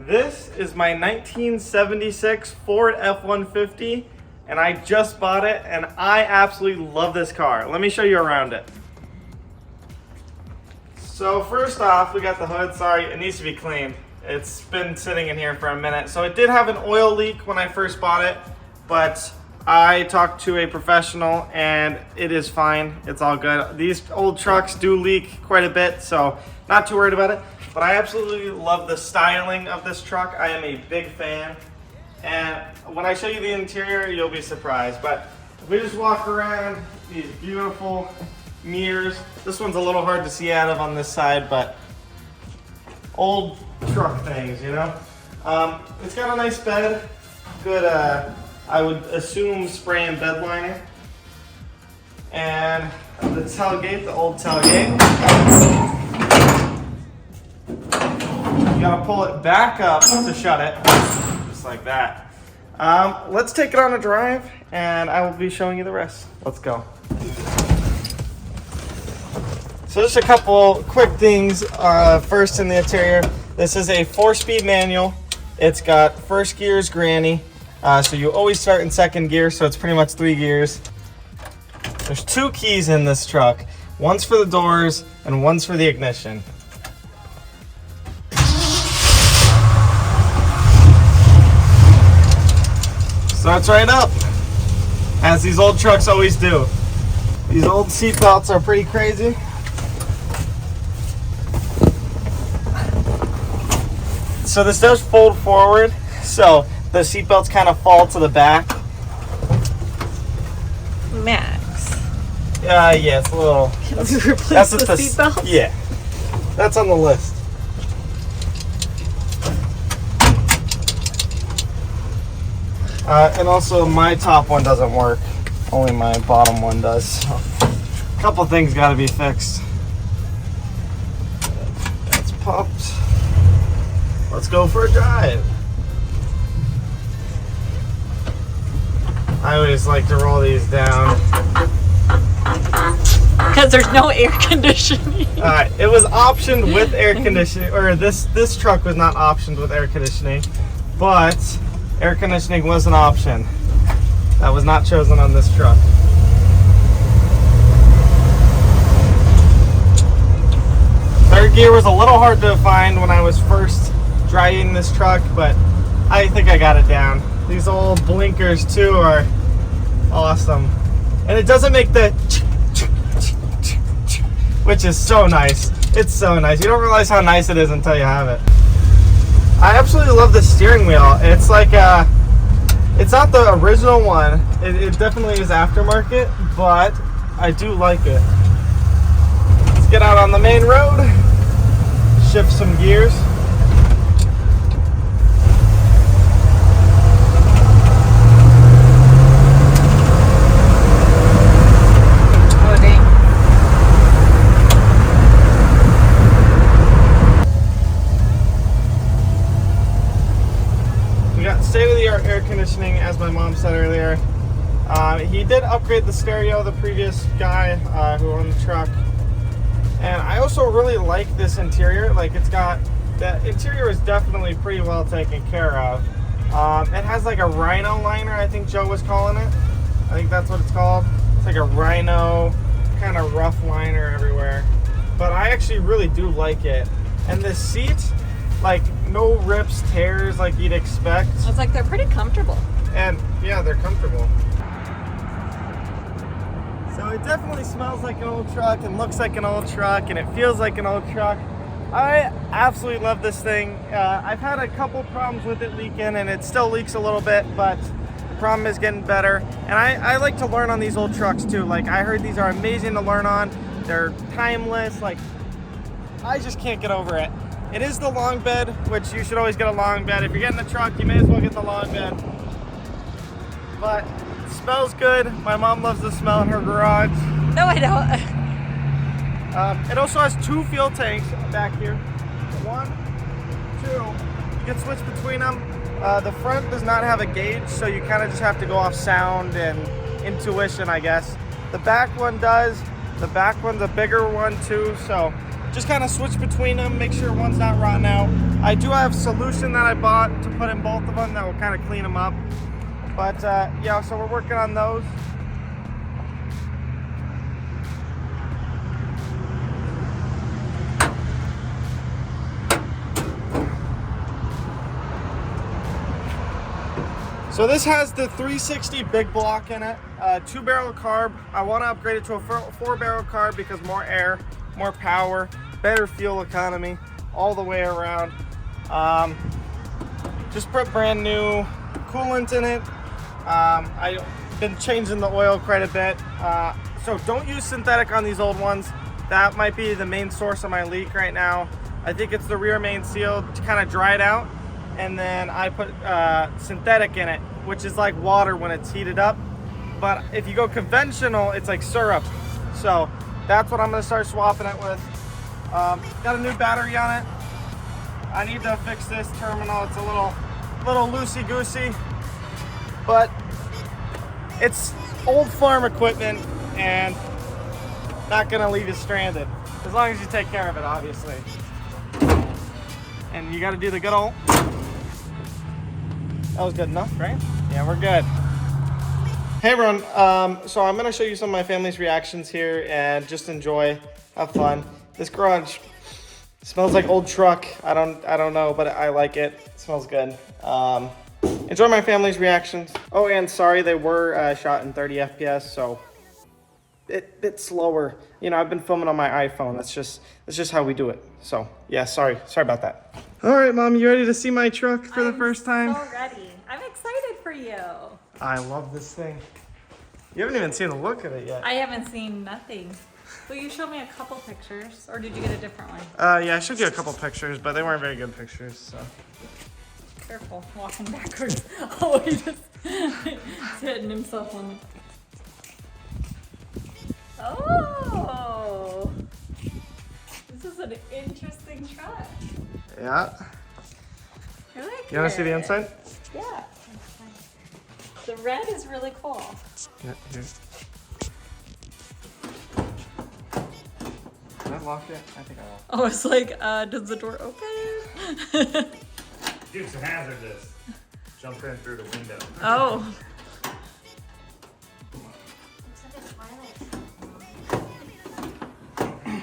This is my 1976 Ford F-150, and I just bought it, and I absolutely love this car. Let me show you around it. So first off, we got the hood. Sorry, it needs to be cleaned. It's been sitting in here for a minute. So it did have an oil leak when I first bought it, but I talked to a professional and it is fine. It's all good. These old trucks do leak quite a bit, so not too worried about it. But I absolutely love the styling of this truck. I am a big fan. And when I show you the interior, you'll be surprised. But if we just walk around, these beautiful mirrors. This one's a little hard to see out of on this side, but old truck things, you know? It's got a nice bed. Good, I would assume spray and bed liner. And the tailgate, the old tailgate. You gotta pull it back up to shut it, just like that. Let's take it on a drive and I will be showing you the rest. Let's go. So just a couple quick things. First in the interior, this is a 4-speed manual. It's got first gear is granny, so you always start in second gear, so it's pretty much 3 gears. There's 2 keys in this truck. One's for the doors and one's for the ignition. Starts right up, as these old trucks always do. These old seat belts are pretty crazy. So this does fold forward, so the seat belts kind of fall to the back. Max. Yeah, it's a little. Can we replace the seat belts? Yeah, that's on the list. And also my top one doesn't work, only my bottom one does. So a couple things got to be fixed. That's popped. Let's go for a drive. I always like to roll these down. Because there's no air conditioning. It was optioned with air conditioning, or this truck was not optioned with air conditioning, but air conditioning was an option. That was not chosen on this truck. Third gear was a little hard to find when I was first driving this truck, but I think I got it down. These old blinkers too are awesome. And it doesn't make the which is so nice. It's so nice. You don't realize how nice it is until you have it. I absolutely love the steering wheel. It's like it's not the original one. It definitely is aftermarket, but I do like it. Let's get out on the main road. Shift some gears. State-of-the-art air conditioning, as my mom said earlier. He did upgrade the stereo, the previous guy who owned the truck. And I also really like this interior. Like, it's got, the interior is definitely pretty well taken care of. It has like a rhino liner, I think Joe was calling it. I think that's what it's called. It's like a rhino kind of rough liner everywhere. But I actually really do like it. And the seat, like, no rips, tears like you'd expect. It's like they're pretty comfortable. And yeah, they're comfortable. So it definitely smells like an old truck and looks like an old truck and it feels like an old truck. I absolutely love this thing. I've had a couple problems with it leaking and it still leaks a little bit, but the problem is getting better. And I like to learn on these old trucks too. Like, I heard these are amazing to learn on. They're timeless. Like, I just can't get over it. It is the long bed, which you should always get a long bed. If you're getting a truck, you may as well get the long bed. But it smells good. My mom loves the smell in her garage. No, I don't. It also has 2 fuel tanks back here. 1, 2. You can switch between them. The front does not have a gauge, so you kind of just have to go off sound and intuition, I guess. The back one does. The back one's a bigger one too, so just kind of switch between them, make sure one's not rotten out. I do have solution that I bought to put in both of them that will kind of clean them up. But yeah, so we're working on those. So this has the 360 big block in it, 2-barrel carb. I want to upgrade it to a 4-barrel carb because more air, more power, better fuel economy all the way around. Just put brand new coolant in it. I've been changing the oil quite a bit. So don't use synthetic on these old ones. That might be the main source of my leak right now. I think it's the rear main seal to kind of dry it out. And then I put synthetic in it, which is like water when it's heated up. But if you go conventional, it's like syrup. So that's what I'm gonna start swapping it with. Got a new battery on it. I need to fix this terminal. It's a little loosey-goosey, but it's old farm equipment and not gonna leave you stranded. As long as you take care of it, obviously. And you gotta do the good old. That was good enough, right? Yeah, we're good. Hey everyone, so I'm gonna show you some of my family's reactions here and just enjoy, have fun. This garage smells like old truck. I don't know, but I like it. It smells good. Enjoy my family's reactions. Oh, and sorry, they were shot in 30 FPS, so bit slower. You know, I've been filming on my iPhone. That's just how we do it. So yeah, sorry about that. All right, Mom, you ready to see my truck for the first time? I'm so ready. I'm excited for you. I love this thing. You haven't even seen a look at it yet. I haven't seen nothing. Will you show me a couple pictures, or did you get a different one? Yeah, I showed you a couple pictures, but they weren't very good pictures, so. Careful, walking backwards. Oh, he just hitting himself on the... Oh! This is an interesting truck. Yeah. I like You want to see the inside? Yeah. The red is really cool. Yeah, here. Can I lock it? I think I locked it. Oh, it's like, does the door open? Dukes of Hazzard this. Jump in through the window. Oh.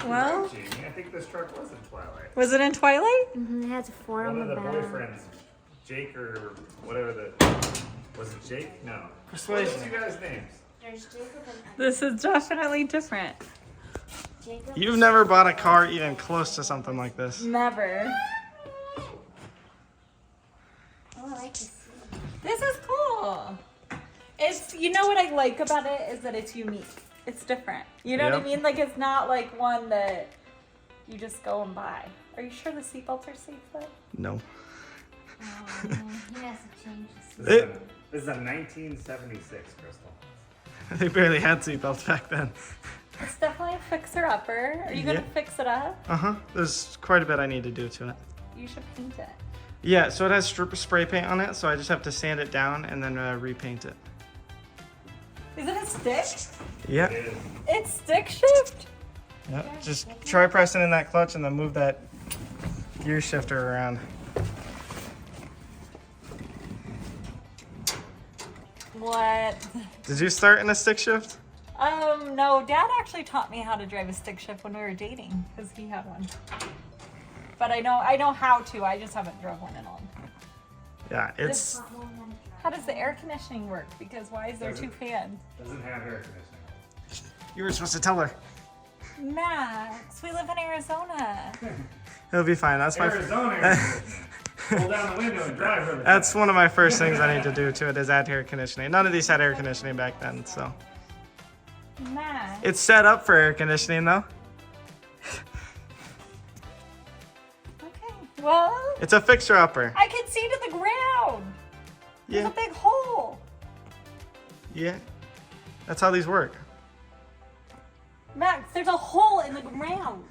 Well, I think this truck was in Twilight. was it in Twilight? It has a 4 on One of the the back. boyfriends, Jake or whatever was it Jake? No. Persuasion. What's you guys' names? There's Jacob and This is definitely different. Jacob. You've never bought a car even close to something like this. Never. Oh, I like to see. This is cool. It's, you know what I like about it is that it's unique. It's different. You know what I Yep. mean? Like, it's not like one that you just go and buy. Are you sure the seatbelts are safe though? No. He has to change the This is a 1976 Crystal. They barely had seatbelts back then. It's definitely a fixer-upper. Are you gonna Yeah. fix it up? Uh-huh. There's quite a bit I need to do to it. You should paint it. Yeah, so it has spray paint on it, so I just have to sand it down and then repaint it. Is it a stick? Yeah. It is. It's stick shift? Yep. Just try pressing in that clutch and then move that gear shifter around. What? Did you start in a stick shift? No, Dad actually taught me how to drive a stick shift when we were dating, because he had one. But I know how to, I just haven't drove one in long. Yeah, it's... How does the air conditioning work? Because why is there two fans? Doesn't have air conditioning. You were supposed to tell her. Max, we live in Arizona. It'll be fine. That's my... Arizona air conditioning. Pull down the window and drive over. That's one of my first things I need to do to it is add air conditioning. None of these had air conditioning back then, so. Max. It's set up for air conditioning though. Okay, well, It's a fixer-upper. I can see to the ground. There's Yeah, a big hole. yeah. That's how these work. Max, there's a hole in the ground.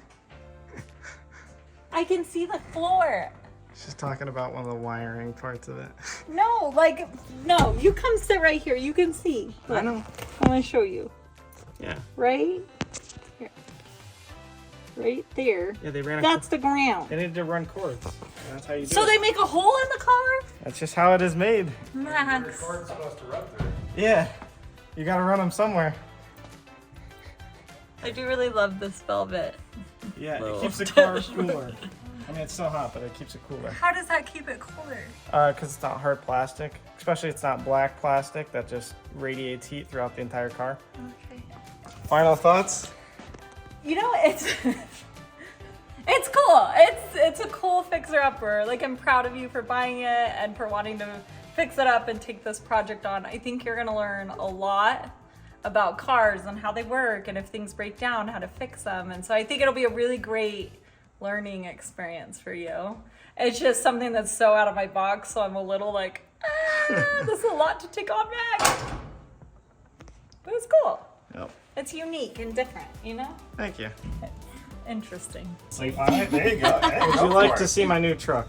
I can see the floor. She's talking about one of the wiring parts of it. No, no, you come sit right here. You can see. I know. I'm gonna show you. Yeah. Right? Here. right there. Yeah, they ran. That's the ground. They needed to run cords. And that's how you do So it. they make a hole in the car? That's just how it is made. Max. Your cord's supposed to run through. Yeah, you gotta run them somewhere. I do really love this velvet. Yeah, Little. it keeps the car cooler. I mean, it's still hot, but it keeps it cooler. How does that keep it cooler? Because it's not hard plastic. Especially it's not black plastic that just radiates heat throughout the entire car. Okay. Final thoughts? You know, it's it's cool. It's a cool fixer-upper. Like, I'm proud of you for buying it and for wanting to fix it up and take this project on. I think you're gonna learn a lot about cars and how they work, and if things break down, how to fix them. And so I think it'll be a really great learning experience for you. It's just something that's so out of my box, so I'm a little like, this is a lot to take on back. But it's cool. Yep. It's unique and different, you know? Thank you. Interesting. Sleep on it. There you go. Yeah, Would go you like for to it. see my new truck?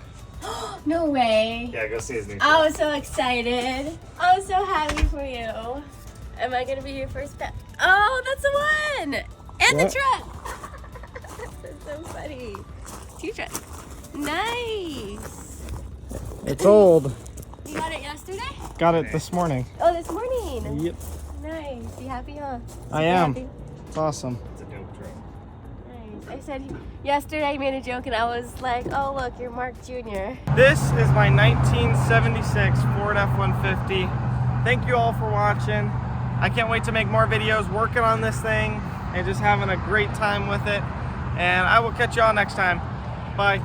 No way. Yeah, go see his new. I was so excited. I was so happy for you. Am I gonna be your first pet? Oh, that's the one! And What? the truck! That's so funny. 2 trucks. Nice! It's old. You got it yesterday? Got it this morning. Oh, this morning. Yep. Nice. You happy, huh? I am. Happy? It's awesome. It's a dope truck. Nice. I said yesterday I made a joke and I was like, oh look, you're Mark Jr. This is my 1976 Ford F-150. Thank you all for watching. I can't wait to make more videos working on this thing and just having a great time with it. And I will catch y'all next time. Bye.